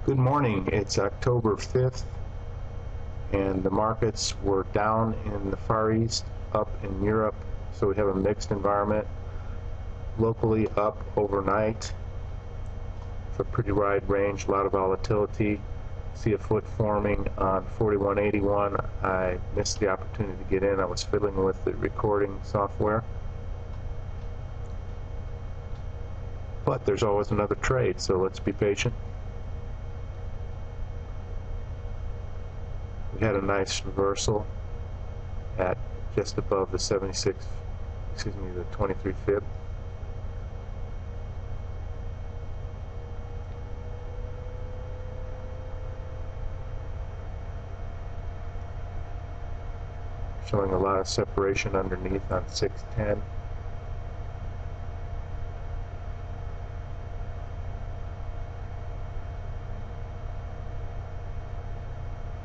Good morning. It's October 5th, and the markets were down in the Far East, up in Europe, so we have a mixed environment. Locally up overnight, with a pretty wide range, a lot of volatility. See a foot forming on 4181. I missed the opportunity to get in. I was fiddling with the recording software. But there's always another trade, so let's be patient. We had a nice reversal at just above the 23 fib. Showing a lot of separation underneath on 610.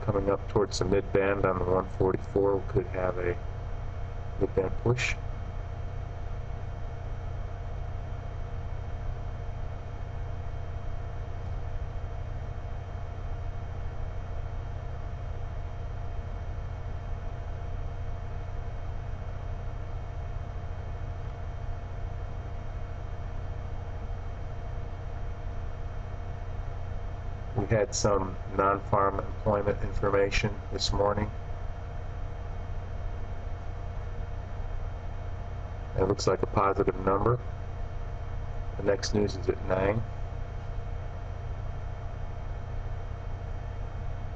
Coming up towards the mid-band on the 144, we could have a mid-band push. We had some non-farm employment information this morning. It looks like a positive number. The next news is at 9.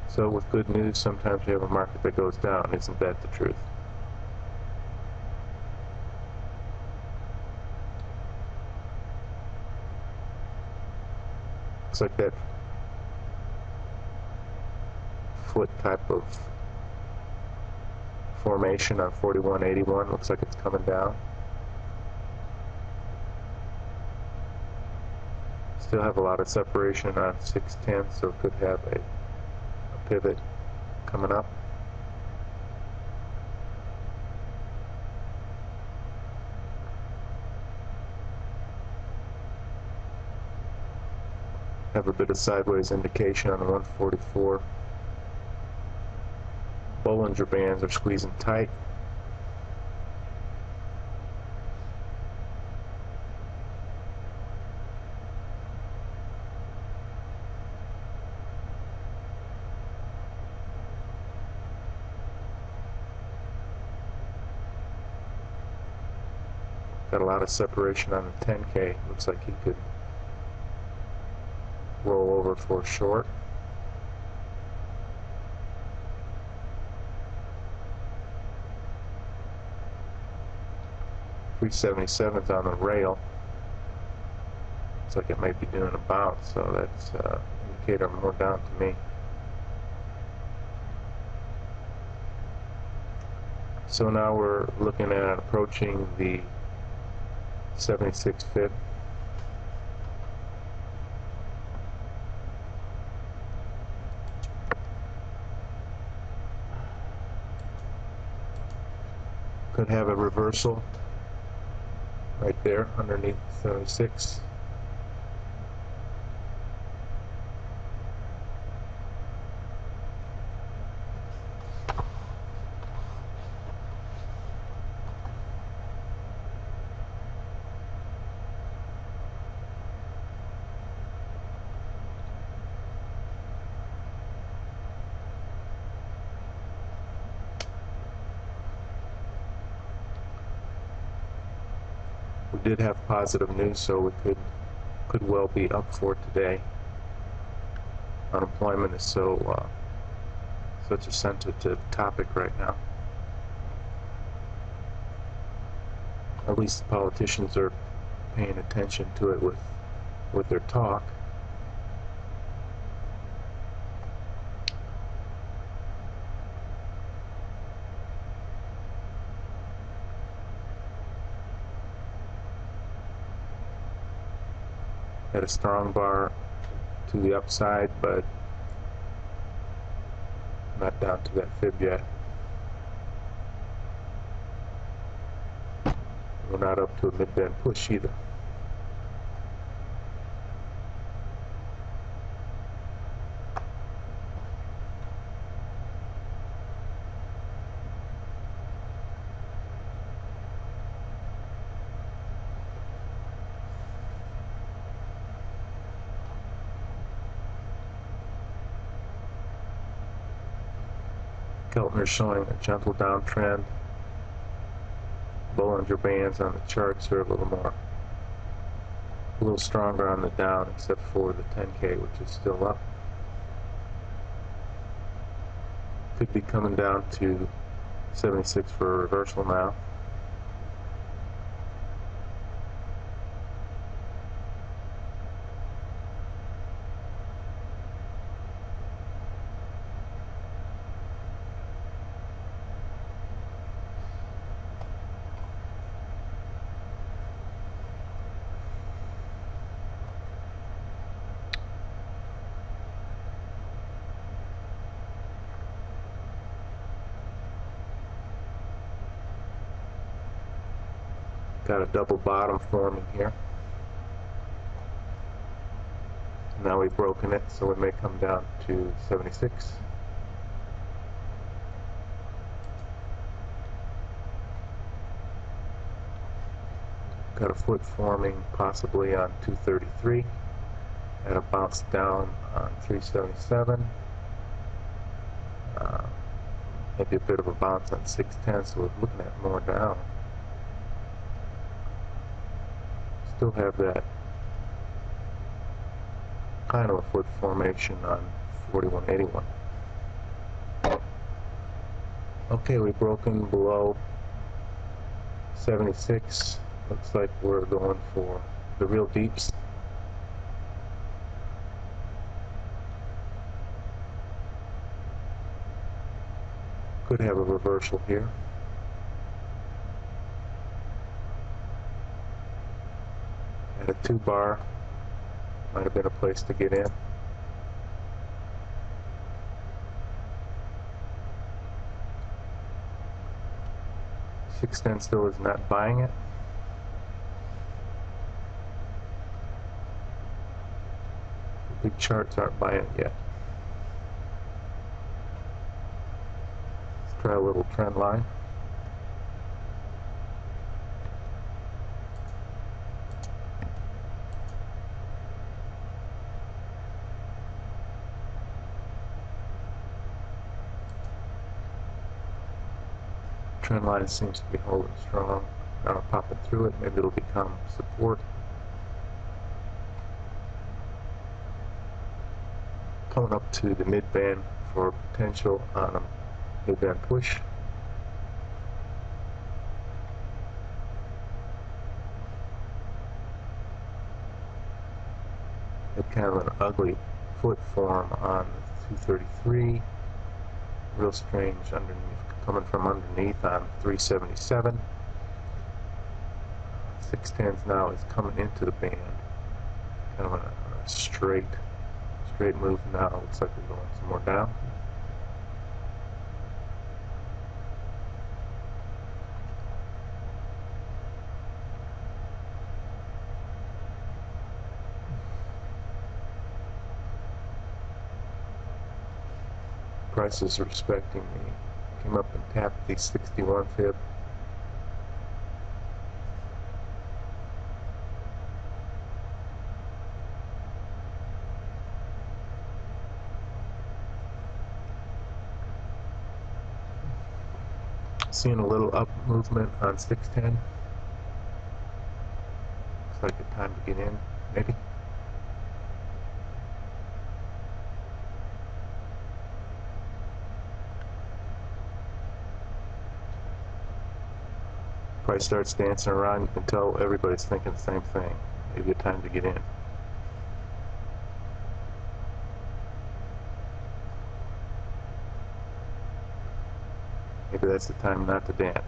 So with good news, sometimes you have a market that goes down. Isn't that the truth? Looks like that foot type of formation on 4181 looks like it's coming down. Still have a lot of separation on 610, so it could have a pivot coming up. Have a bit of sideways indication on the 144. Bollinger Bands are squeezing tight. Got a lot of separation on the 10K. Looks like he could roll over for a short. .377's on the rail. Looks like it might be doing a bounce, so that's indicator more down to me. So now we're looking at approaching the 76 fib. Could have a reversal right there underneath 76. We did have positive news, so we could well be up for today. Unemployment is such a sensitive topic right now. At least the politicians are paying attention to it with their talk. Had a strong bar to the upside, but not down to that fib yet. We're not up to a mid-band push either. Keltner showing a gentle downtrend. Bollinger Bands on the charts are a little stronger on the down, except for the 10K, which is still up. Could be coming down to 76 for a reversal now. Got a double bottom forming here. Now we've broken it, so it may come down to 76. Got a foot forming possibly on 233. And a bounce down on 377. Maybe a bit of a bounce on 610, so we're looking at more down. Still have that kind of a foot formation on 4181. Okay, we've broken below 76. Looks like we're going for the real deeps. Could have a reversal here. And a 2-bar might have been a place to get in. $6.10 still is not buying it. The big charts aren't buying it yet. Let's try a little trend line. Trend line seems to be holding strong. Now I'll pop it through it. Maybe it'll become support. Coming up to the mid-band for potential on a mid-band push. Had kind of an ugly foot form on 233. Real strange underneath, coming from underneath on 377. 610s now is coming into the band. Kind of a straight move now. Looks like we're going some more down. Prices are respecting me. Came up and tapped the 61 fib. Seeing a little up movement on 610. Looks like a time to get in, maybe. Price starts dancing around, you can tell everybody's thinking the same thing. Maybe a time to get in. Maybe that's the time not to dance.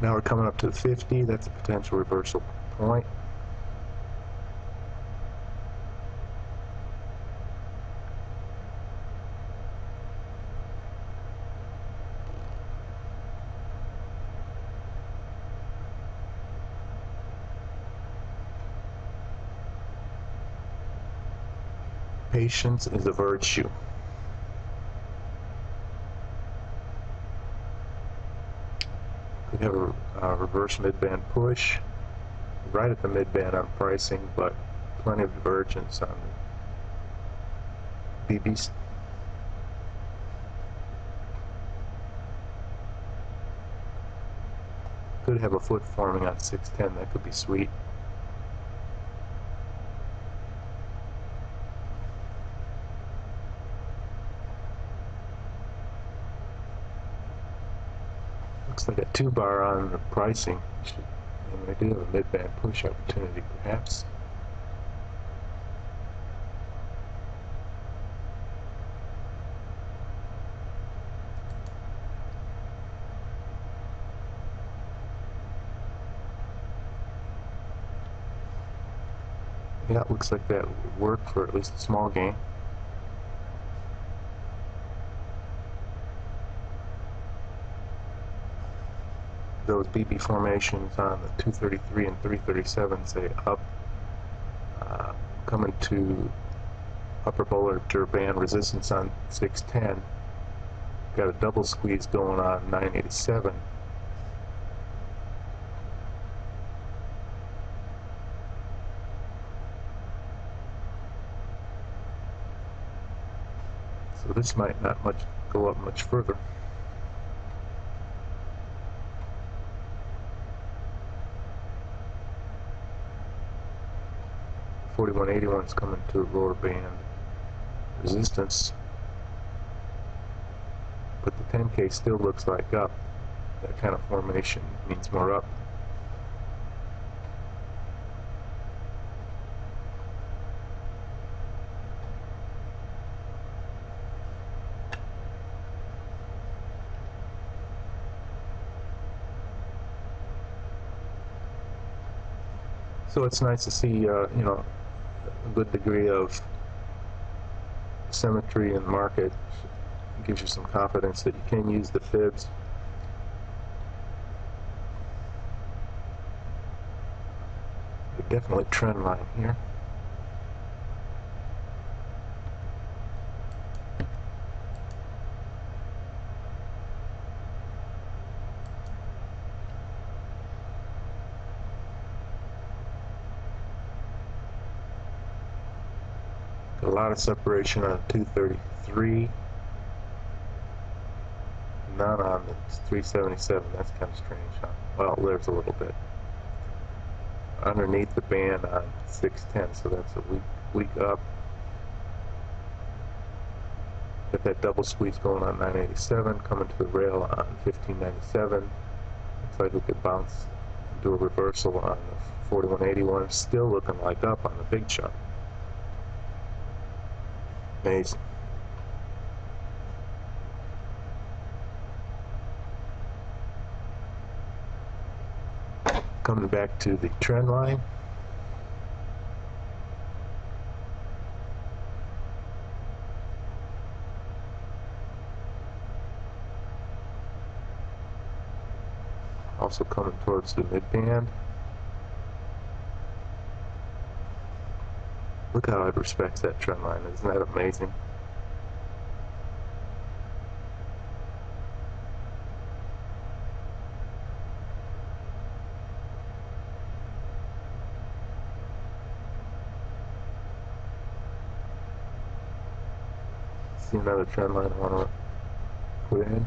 Now we're coming up to the 50. That's a potential reversal point. Patience is a virtue. Could have a reverse mid-band push. right at the mid-band on pricing, but plenty of divergence on the BBs. Could have a foot forming on 610. That could be sweet. Looks like a 2-bar on the pricing. And I do have a mid-band push opportunity, perhaps. Yeah, it looks like that would work for at least a small gain. Those BB formations on the 233 and 337 say up, coming to upper Bollinger Band resistance on 610. Got a double squeeze going on 987. So this might not go up much further. $41.81 is coming to a lower band resistance, but the 10K still looks like up. That kind of formation means more up. So it's nice to see, you know, a good degree of symmetry in the market. It gives you some confidence that you can use the fibs. Definitely trend line here. A lot of separation on 233, none on the 377. That's kind of strange, huh? Well, there's a little bit underneath the band on 610, so that's a weak up. Got that double squeeze going on 987, coming to the rail on 1597. Looks like we could bounce and do a reversal on the 4181. Still looking like up on the big chart. Amazing. Coming back to the trend line. Also coming towards the mid-band. Look how it respects that trend line. Isn't that amazing? See another trend line I want to put in.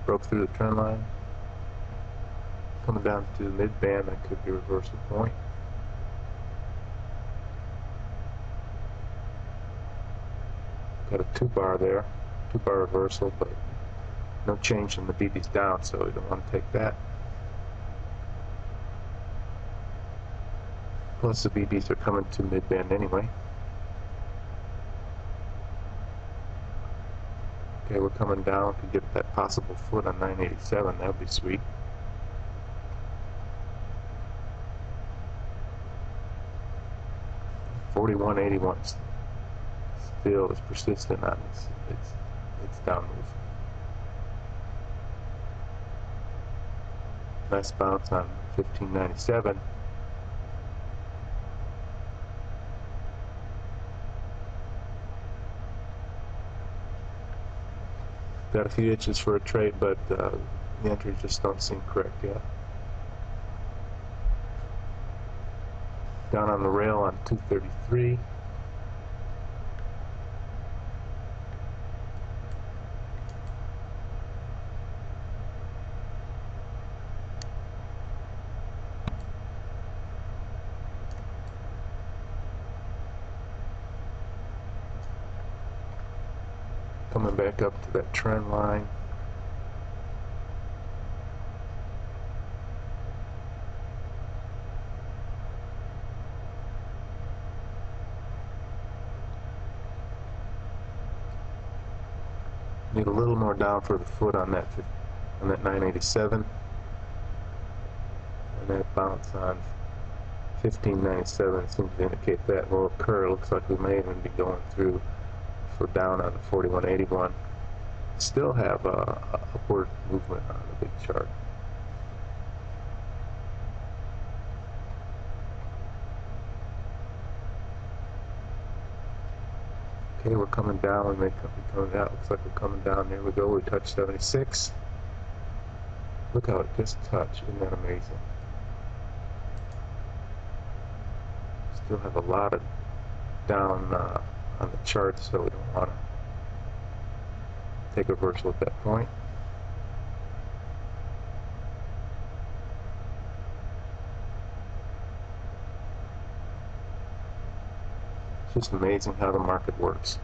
Broke through the trend line. Coming down to the mid-band, that could be a reversal point. Got a 2-bar there, 2-bar reversal, but no change in the BB's down, so we don't want to take that. Plus the BBs are coming to mid-band anyway. Okay, we're coming down to get that possible foot on 987. That would be sweet. $41.81 still is persistent on its down move. Nice bounce on 1597. Got a few itches for a trade, but the entries just don't seem correct yet. Down on the rail on 233. Coming back up to that trend line. Need a little more down for the foot on that 987, and that bounce on 1597 seems to indicate that will occur. Looks like we may even be going through for down on the 4181. Still have a upward movement on the big chart. Okay, we're coming down. We may be coming out. Looks like we're coming down. There we go. We touched 76. Look how it just touched. Isn't that amazing? Still have a lot of down on the chart, so we don't want to take a reversal at that point. It's just amazing how the market works.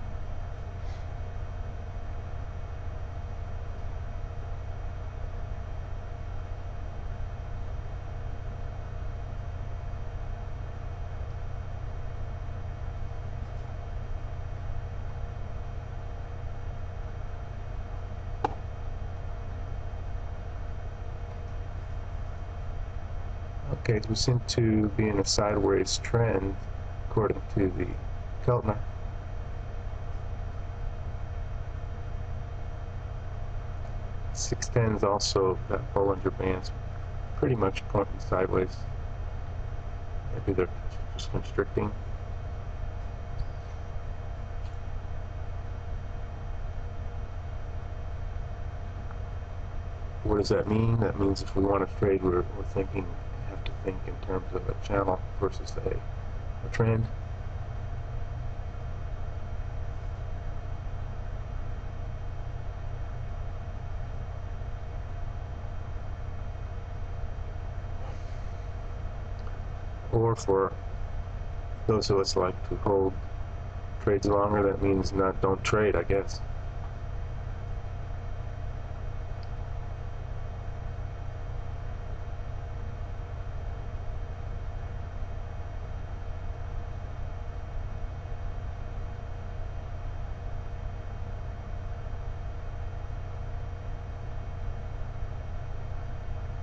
Okay, we seem to be in a sideways trend according to the Keltner. .610's also got Bollinger Bands pretty much pointing sideways. Maybe they're just constricting. What does that mean? That means if we want to trade, we're thinking, have to think in terms of a channel versus a trend. Or for those of us like to hold trades longer, that means don't trade, I guess.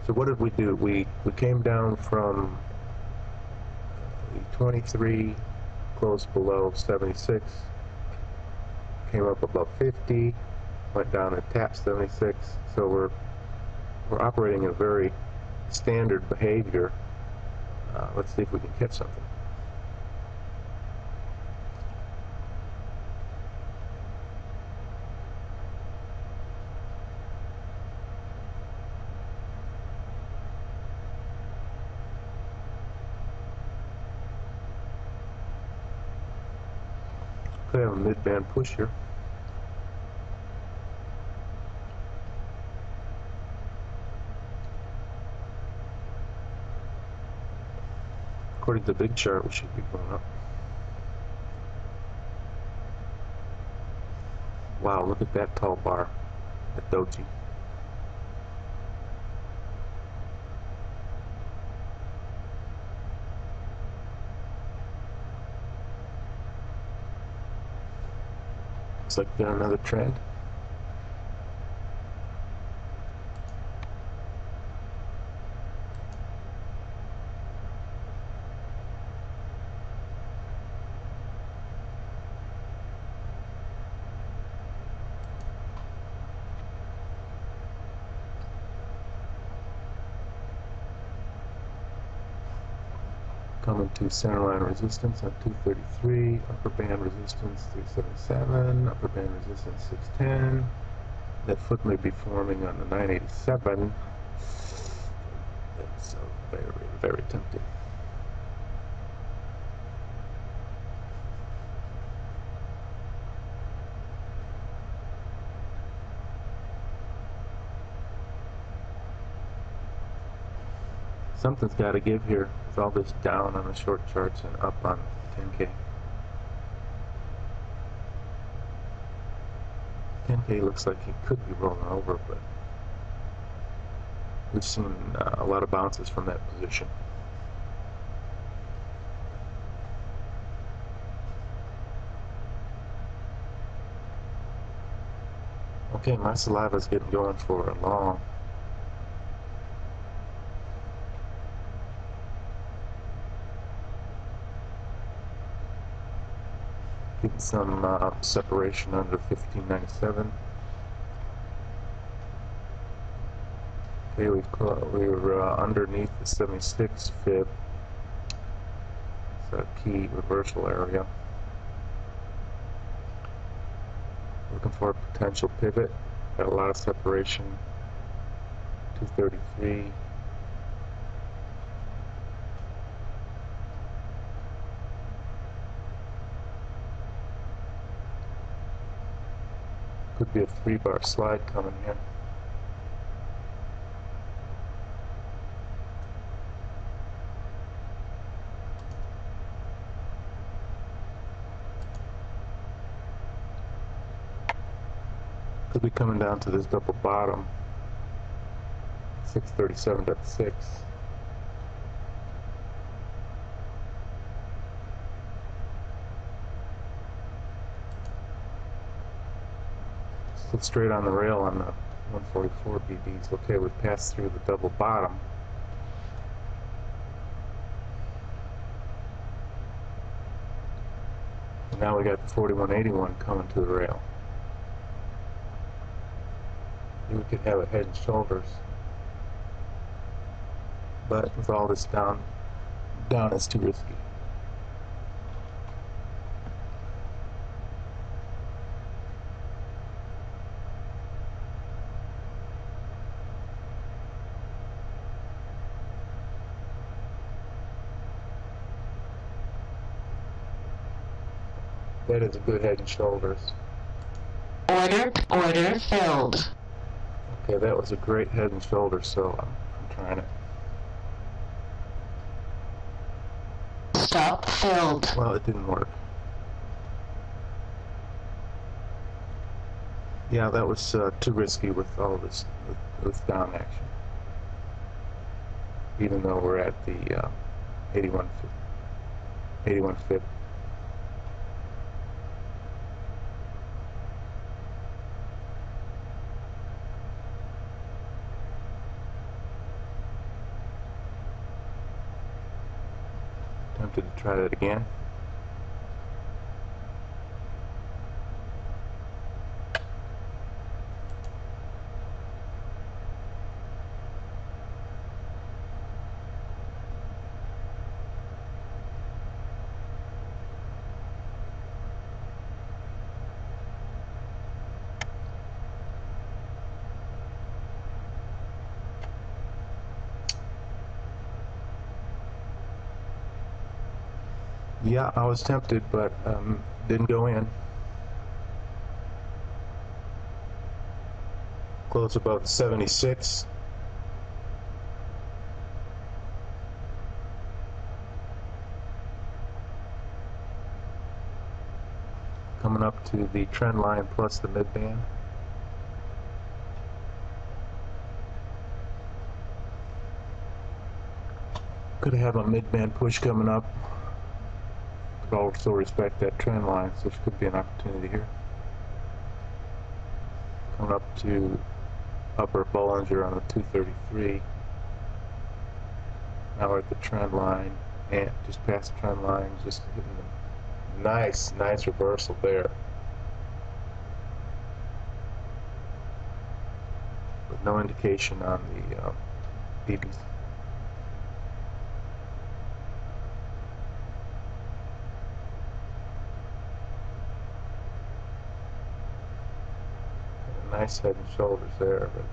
So what did we do? We came down from 23, closed below 76, came up above 50, went down and tapped 76. So we're operating a very standard behavior. Let's see if we can catch something. Could have a mid-band push here. According to the big chart, we should be going up. Wow, look at that tall bar at Doji. Looks like there's another trend. Coming to centerline resistance on 233, upper band resistance 377, upper band resistance 610. That foot may be forming on the 987. That's very, very tempting. Something's got to give here with all this down on the short charts and up on 10K. 10K looks like it could be rolling over, but we've seen a lot of bounces from that position. Okay, my saliva's getting going for a long. Getting some separation under 1597. Okay, we're underneath the 76 fib. It's a key reversal area. Looking for a potential pivot. Got a lot of separation. 233. Could be a 3-bar slide coming here. Could be coming down to this double bottom, 637.6. Still straight on the rail on the 144 BBs. Okay, we've passed through the double bottom. And now we got the 4181 coming to the rail. We could have a head and shoulders, but with all this down is too risky. That is a good head and shoulders. Order filled. Okay, that was a great head and shoulders, so I'm trying it. Stop filled. Well, it didn't work. Yeah, that was too risky with all this with down action. Even though we're at the 81 fib. Tempted to try that again. Yeah, I was tempted, but didn't go in. Close above 76. Coming up to the trend line plus the midband. Could have a midband push coming up. But also respect that trend line, so there could be an opportunity here. Coming up to upper Bollinger on the 233. Now we're at the trend line, and just past the trend line, just hitting the nice reversal there. With no indication on the BBs. nice head and shoulders there, but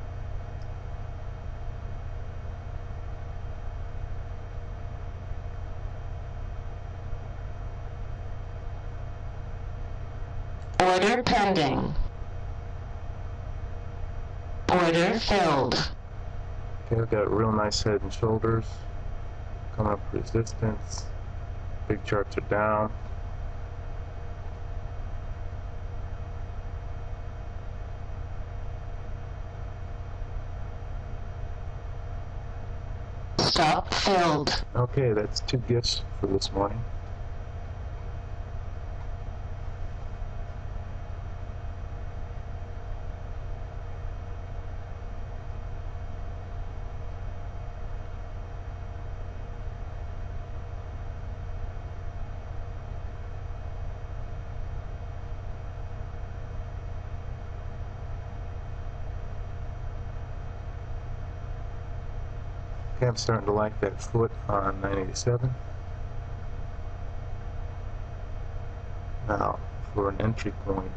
Order pending. Order filled. okay, I've got a real nice head and shoulders. Coming up resistance. Big charts are down. Stop filled. Okay, that's 2 gifts for this morning. Okay, I'm starting to like that foot on 987. Now, for an entry point,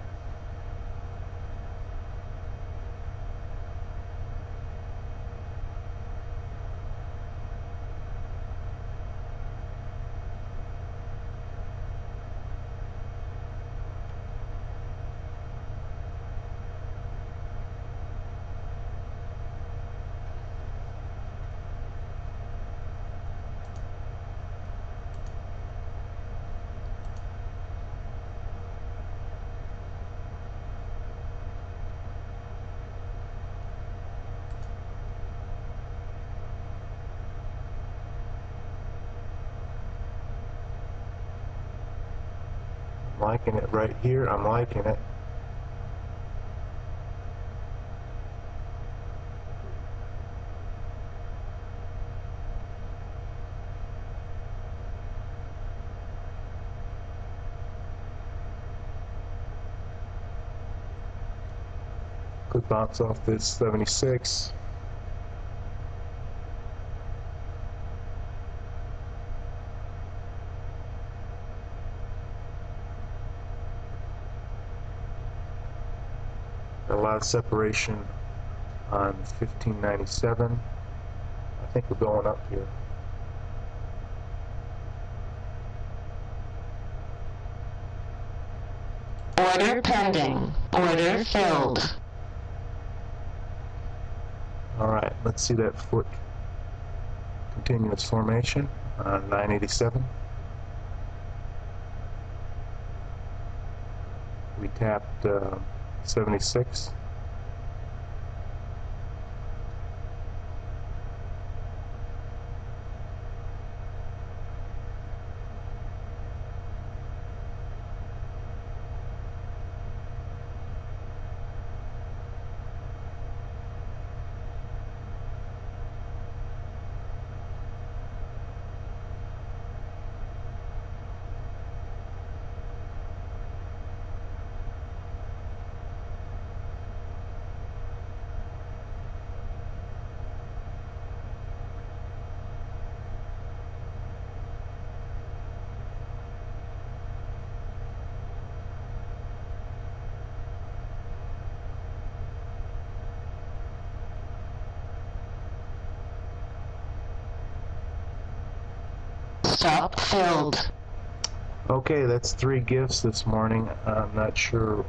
I'm liking it right here. I'm liking it. Could bounce off this 76. A lot of separation on 1597. I think we're going up here. Order pending. Order filled. Alright, let's see that foot continuous formation on 987. We tapped 76. Stop filled. Okay, that's 3 gifts this morning. I'm not sure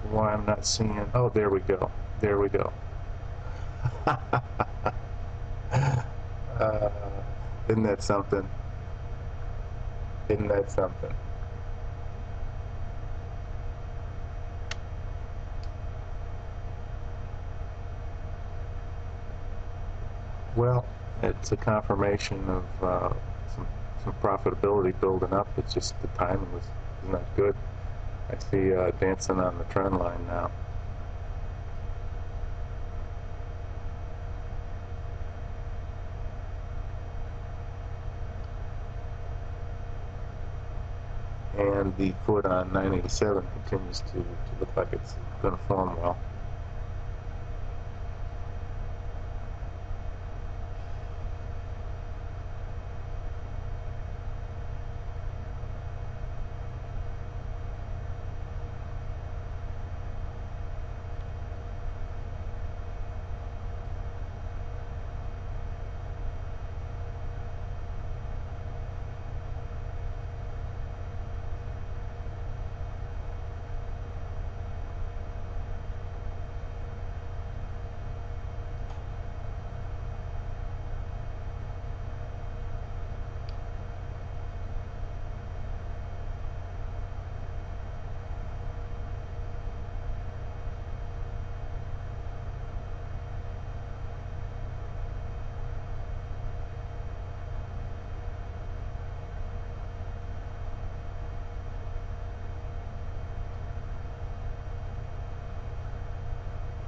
why I'm not seeing. Oh, there we go. There we go. Isn't that something? Isn't that something? Well, it's a confirmation of some profitability building up. It's just the timing was not good. I see dancing on the trend line now. And the foot on 987 continues to look like it's going to form well.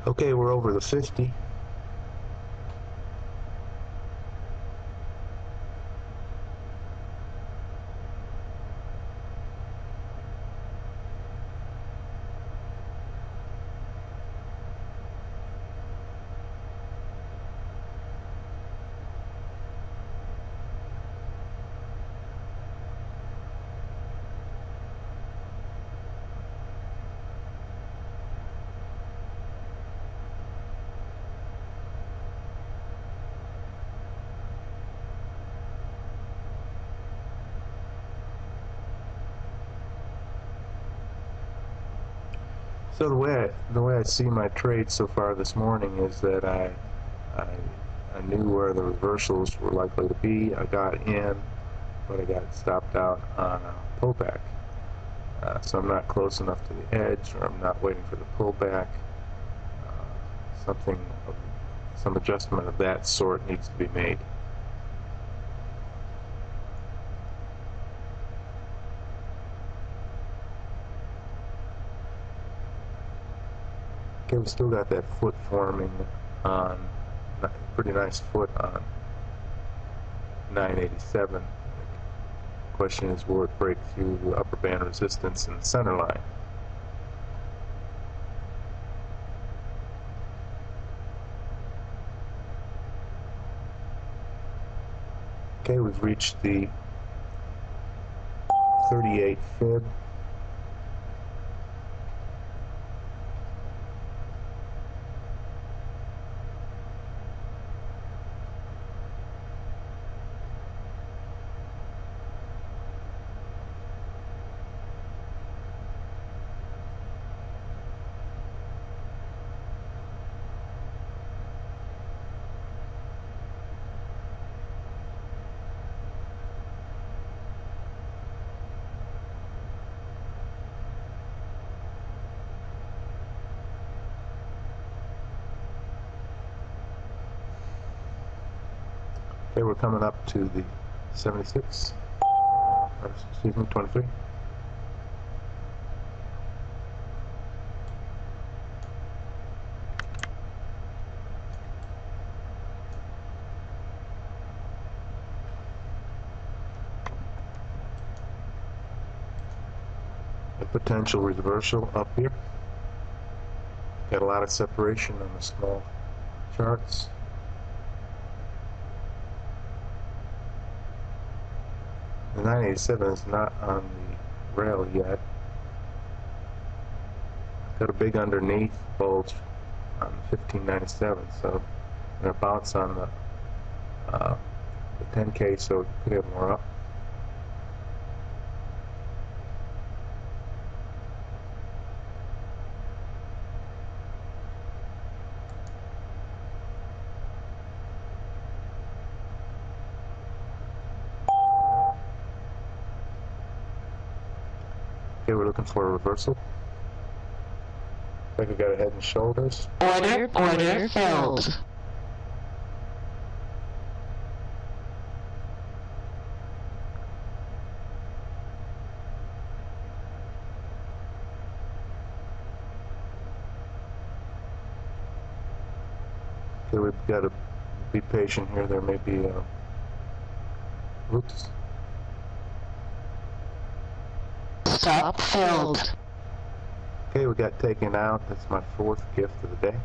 Okay, we're over the 50. So the way I see my trade so far this morning is that I knew where the reversals were likely to be. I got in, but I got stopped out on a pullback. So I'm not close enough to the edge, or I'm not waiting for the pullback. Some adjustment of that sort needs to be made. Okay, we still got that foot forming on, pretty nice foot on 987. The question is, will it break through the upper band resistance in the center line? Okay, we've reached the 38 fib. Okay, we're coming up to the 76, or excuse me, 23. A potential reversal up here. Got a lot of separation on the small charts. The 987 is not on the rail yet. Got a big underneath bulge on 1597, so gonna bounce on the 10K, so it could have more up. Okay, we're looking for a reversal. I think we got a head and shoulders. Order filled. Okay, we've got to be patient here. There may be oops. Stop filled. Okay, we got taken out. That's my fourth gift of the day.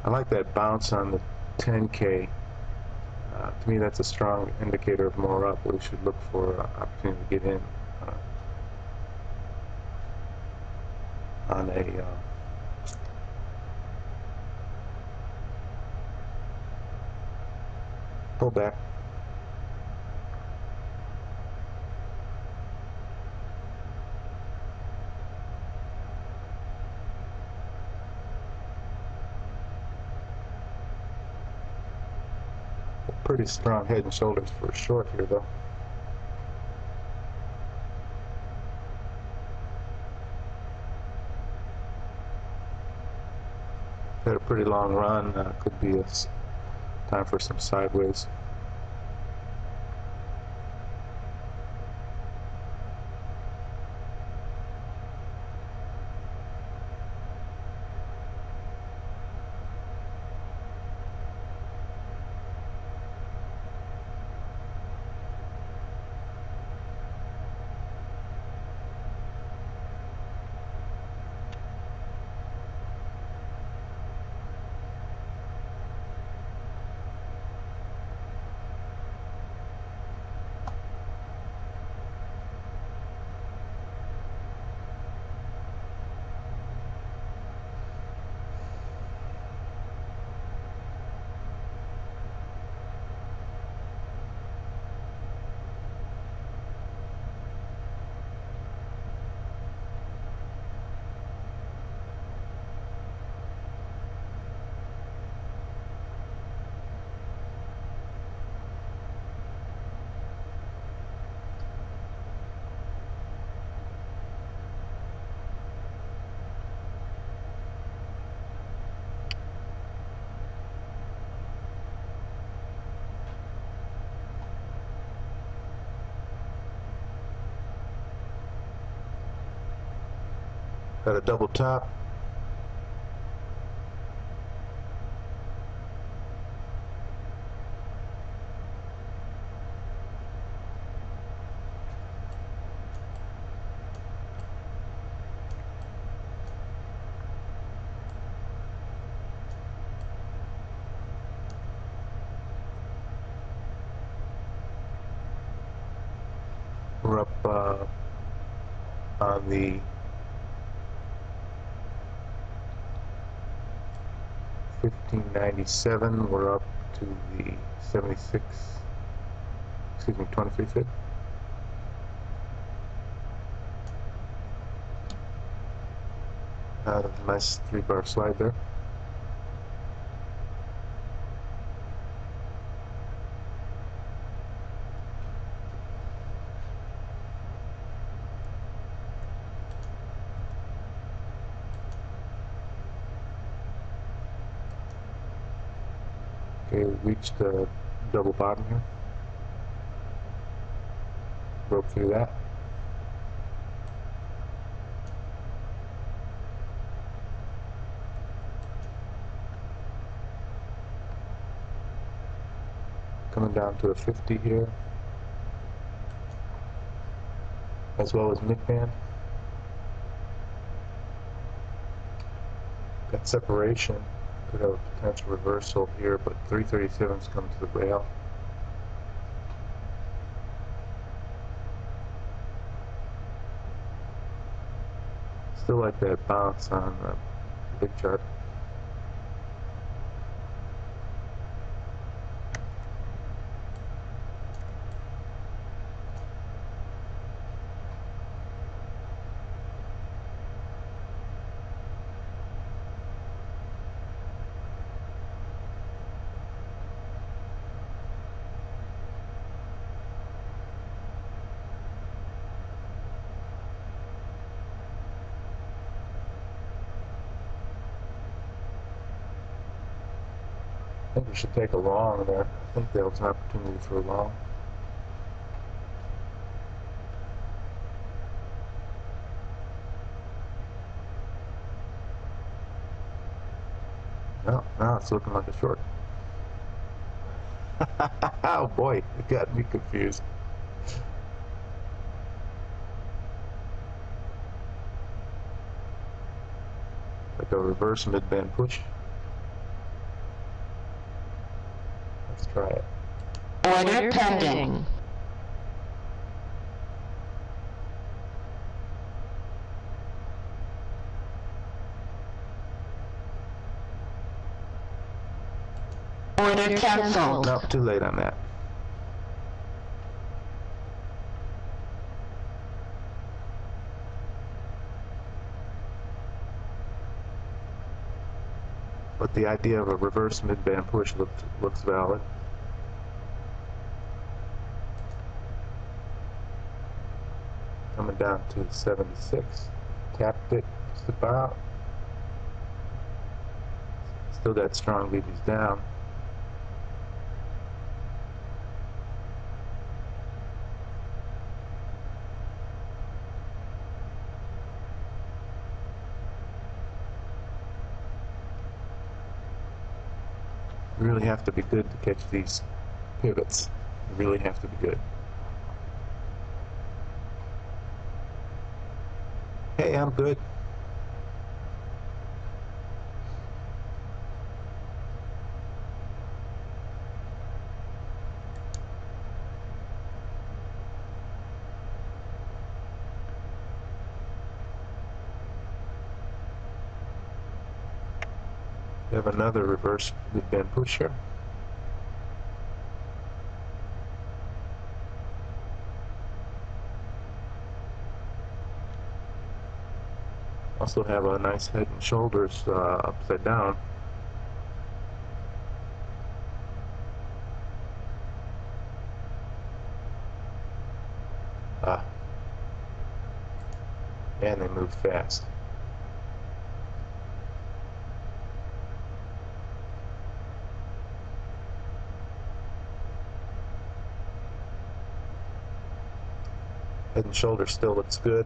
I like that bounce on the 10K. To me, that's a strong indicator of more up. We should look for an opportunity to get in on a Pull back. Pretty strong head and shoulders for a short here, though. Had a pretty long run. Could be a time for some sideways. Got a double top. We're up on the 1597. We're up to the 76. Excuse me, 23 feet. Nice 3-bar slide there. Okay, we reached the double bottom here. Broke through that. Coming down to a 50 here, as well as mid-band. That separation could have a potential reversal here, but 337's come to the rail. Still like that bounce on the big chart. I think we should take a long there. I think there was an opportunity for a long. No, now it's looking like a short. Oh boy, it got me confused. Like a reverse mid-band push. Let's try it. Order pending. Order canceled. No, too late on that. But the idea of a reverse mid-band push looks valid. Coming down to 76. Tapped it just about. Still got strong leaders down. You really have to be good to catch these pivots. You really have to be good. Hey, I'm good. We have another reverse mid-band push here. Also have a nice head and shoulders upside down. And they move fast. Head and shoulders still looks good.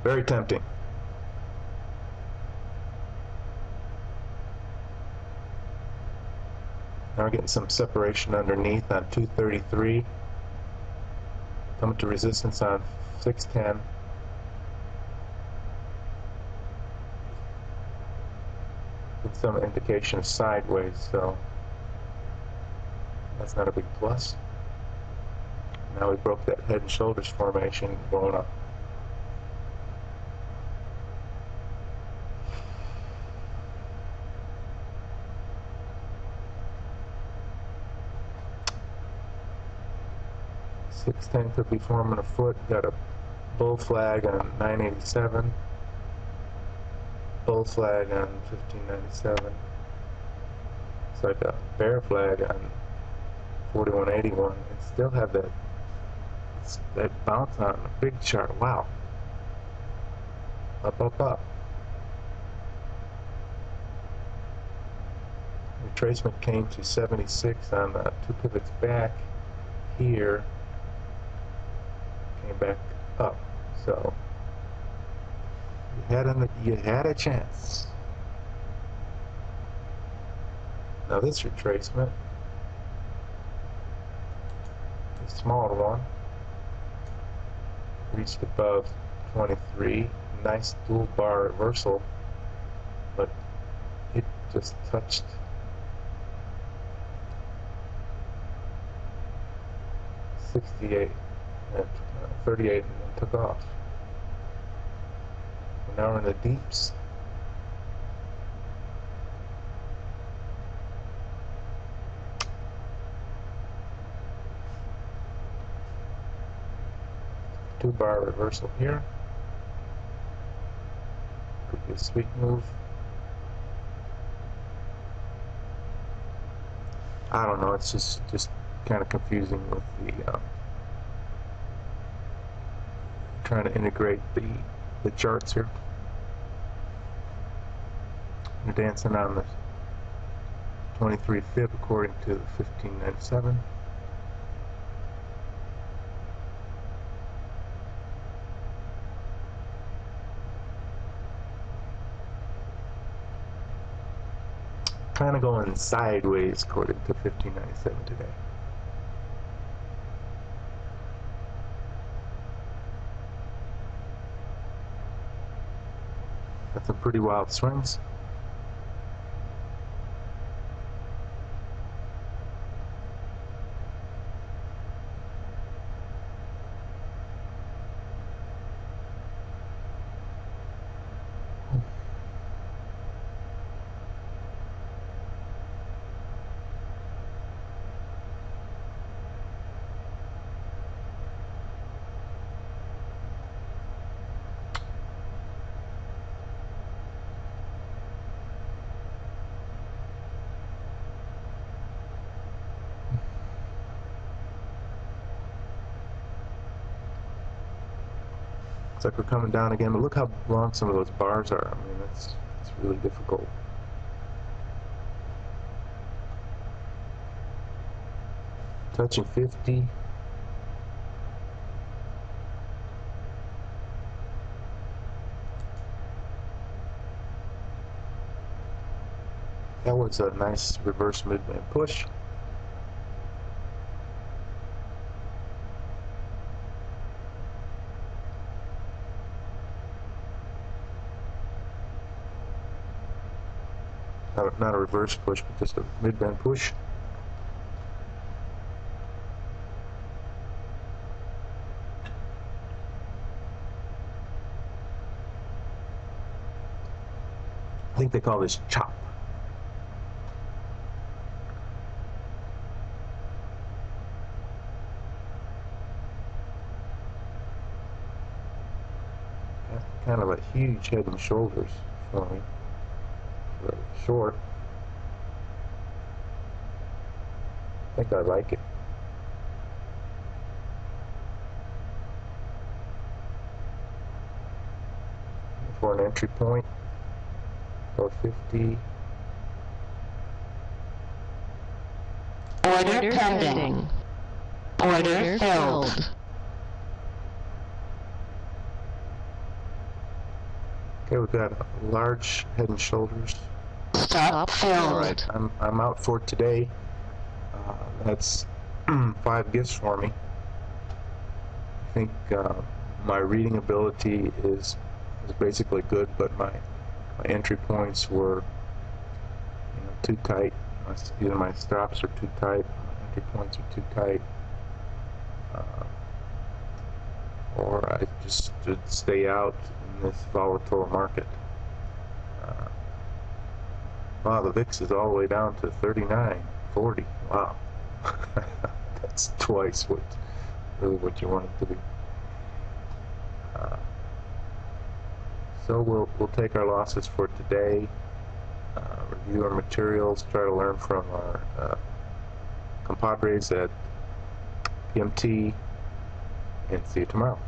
Very tempting. Now we're getting some separation underneath on 233. Coming to resistance on 610. With some indication of sideways, so that's not a big plus. Now we broke that head and shoulders formation, going up. .610 could be forming a foot. Got a bull flag on 987. Bull flag on 1597. It's like a bear flag on 4181. It still have that bounce on a big chart. Wow. Up, up, up. Retracement came to 76 on the two pivots back here. Came back up. So you had a chance. Now this retracement, the smaller one, reached above 23. Nice dual bar reversal, but it just touched 68 and 38 and then took off. And now we're in the deeps. Two bar reversal here. Could be a sweet move. I don't know, it's just kind of confusing with the trying to integrate the charts here. You're dancing on the 23 fib according to the 1597. kind of going sideways according to 1597 today. Got some pretty wild swings. Looks like we're coming down again, but look how long some of those bars are. I mean, it's really difficult. Touching 50. That was a nice reverse mid-band push. Not a reverse push, but just a mid-band push. I think they call this chop. That's kind of a huge head and shoulders for me. For short. I think I like it. For an entry point, 450. Order pending. Order filled. Okay, we've got a large head and shoulders. Stop filled. All right, I'm out for today. That's 5 gifts for me. I think my reading ability is basically good, but my entry points were too tight. Either my stops are too tight, my entry points are too tight, or I just should stay out in this volatile market. Wow, the VIX is all the way down to 39.40. Wow. That's twice what you want it to be. So we'll take our losses for today, review our materials, try to learn from our compadres at PMT, and see you tomorrow.